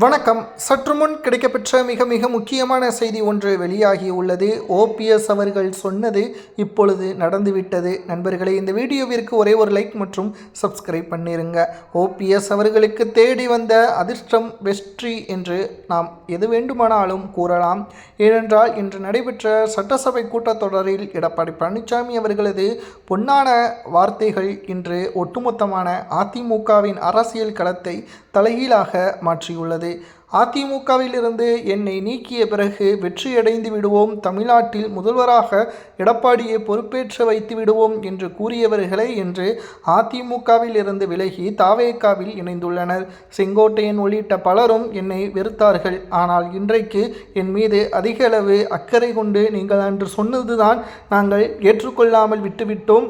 வணக்கம். சற்று முன் கிடைக்கப்பெற்ற மிக முக்கியமான செய்தி ஒன்று வெளியாகி உள்ளது. ஓபிஎஸ் அவர்கள் சொன்னது இப்பொழுது நடந்துவிட்டது. நண்பர்களே, இந்த வீடியோவிற்கு ஒரே ஒரு லைக் மற்றும் சப்ஸ்கிரைப் பண்ணிருங்க. ஓபிஎஸ் அவர்களுக்கு தேடி வந்த அதிர்ஷ்டம் வெற்றி என்று நாம் எது வேண்டுமானாலும் கூறலாம். ஏனென்றால் இன்று நடைபெற்ற சட்டசபை கூட்டத்தொடரில் எடப்பாடி பழனிசாமி அவர்களது பொன்னான வார்த்தைகள் இன்று ஒட்டுமொத்தமான அதிமுகவின் அரசியல் களத்தை தலைகீழாக மாற்றியுள்ளது. அதிமுகவிலிருந்து என்னை நீக்கிய பிறகு வெற்றியடைந்து விடுவோம், தமிழ்நாட்டில் முதல்வராக எடப்பாடியை பொறுப்பேற்ற வைத்து விடுவோம் என்று கூறியவர்களே இன்று அதிமுகவில் இருந்து விலகி தாவேகாவில் இணைந்துள்ளனர். செங்கோட்டையன் உள்ளிட்ட பலரும் என்னை வெறுத்தார்கள். ஆனால் இன்றைக்கு என் மீது அதிக அளவு அக்கறை கொண்டு நீங்கள் அன்று சொன்னதுதான் நாங்கள் ஏற்றுக்கொள்ளாமல் விட்டுவிட்டோம்.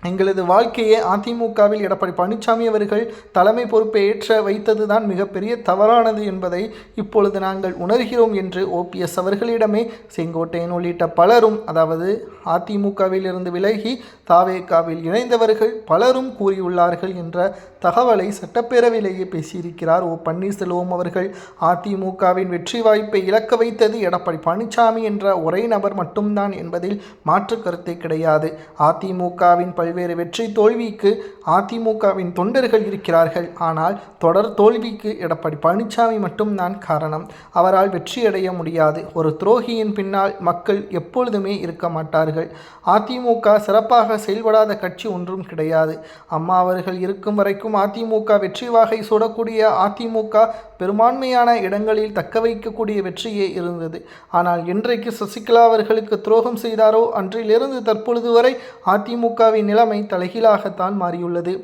எங்களது வாழ்க்கையை அதிமுகவில் எடப்பாடி பழனிசாமி அவர்கள் தலைமை பொறுப்பை ஏற்ற வைத்தது தான் மிகப்பெரிய தவறானது என்பதை இப்பொழுது நாங்கள் உணர்கிறோம் என்று ஓபிஎஸ் அவர்களிடமே செங்கோட்டையன் உள்ளிட்ட பலரும், அதாவது அதிமுகவில் இருந்து விலகி தாவேகாவில் இணைந்தவர்கள் பலரும் கூறியுள்ளார்கள் என்ற தகவலை சட்டப்பேரவையிலேயே பேசியிருக்கிறார் பன்னீர்செல்வம் அவர்கள். அதிமுகவின் வெற்றி வாய்ப்பை இழக்க வைத்தது எடப்பாடி பழனிசாமி என்ற ஒரே நபர் மட்டும்தான் என்பதில் மாற்று கருத்தை கிடையாது. அதிமுகவின் பல்வேறு வெற்றி தோல்விக்கு அதிமுகவின் தொண்டர்கள் இருக்கிறார்கள். ஆனால் தொடர் தோல்விக்கு எடப்பாடி பழனிசாமி மட்டும்தான் காரணம். அவரால் வெற்றியடைய முடியாது. ஒரு துரோகியின் பின்னால் மக்கள் எப்பொழுதுமே இருக்க மாட்டார்கள். அதிமுக சிறப்பாக செயல்படாத கட்சி ஒன்றும் கிடையாது. அம்மா அவர்கள் இருக்கும் வரைக்கும் அதிமுக வெற்றி வாகை சூடக்கூடிய அதிமுக பெரும்பான்மையான இடங்களில் தக்க வைக்கக்கூடிய வெற்றியே இருந்தது. ஆனால் இன்றைக்கு சசிகலா அவர்களுக்கு துரோகம் செய்தாரோ அன்றிலிருந்து தற்பொழுது வரை அதிமுகவின் நிலைமை தலைகீழாகத்தான் மாறியுள்ளது.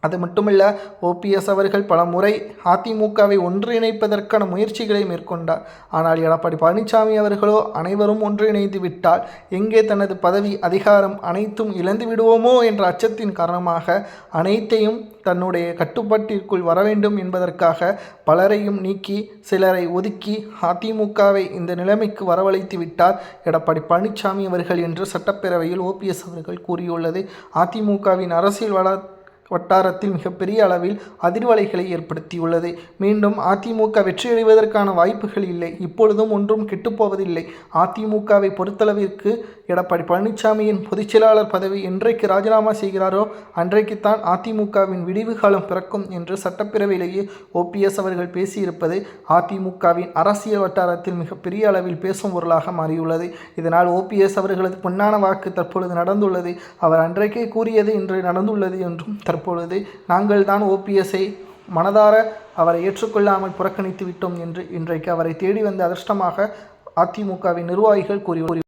அது மட்டுமல்ல, ஓபிஎஸ் அவர்கள் பல முறை அதிமுகவை ஒன்றிணைப்பதற்கான முயற்சிகளை மேற்கொண்டார். ஆனால் எடப்பாடி பழனிசாமி அவர்களோ அனைவரும் ஒன்றிணைந்து விட்டால் எங்கே தனது பதவி அதிகாரம் அனைத்தும் இழந்து விடுவோமோ என்ற அச்சத்தின் காரணமாக அனைத்தையும் தன்னுடைய கட்டுப்பாட்டிற்குள் வர வேண்டும் என்பதற்காக பலரையும் நீக்கி சிலரை ஒதுக்கி அதிமுகவை இந்த நிலைமைக்கு வரவழைத்து விட்டார் எடப்பாடி பழனிசாமி அவர்கள் என்று சட்டப்பேரவையில் ஓபிஎஸ் அவர்கள் கூறியுள்ளது அதிமுகவின் அரசியல் வட்டாரத்தில் மிகப்பெரிய அளவில் அதிர்வலைகளை ஏற்படுத்தியுள்ளது. மீண்டும் அதிமுக வெற்றியடைவதற்கான வாய்ப்புகள் இல்லை. இப்பொழுதும் ஒன்றும் கெட்டுப்போவதில்லை. அதிமுகவை பொறுத்தளவிற்கு எடப்பாடி பழனிசாமியின் பொதுச்செயலாளர் பதவி என்றைக்கு ராஜினாமா செய்கிறாரோ அன்றைக்குத்தான் அதிமுகவின் விடிவு காலம் பிறக்கும் என்று சட்டப்பேரவையிலேயே ஓபிஎஸ் அவர்கள் பேசியிருப்பது அதிமுகவின் அரசியல் வட்டாரத்தில் மிகப்பெரிய அளவில் பேசும் பொருளாக மாறியுள்ளது. இதனால் ஓபிஎஸ் அவர்களது பொன்னான வாக்கு தற்பொழுது நடந்துள்ளது. அவர் அன்றைக்கே கூறியது இன்று நடந்துள்ளது என்றும் தற்பொழுது நாங்கள் தான் ஓபிஎஸ்ஐ மனதார அவரை ஏற்றுக்கொள்ளாமல் புறக்கணித்து விட்டோம் என்று இன்றைக்கு அவரை தேடி வந்த அதிர்ஷ்டமாக அதிமுகவின் நிர்வாகிகள் கூறி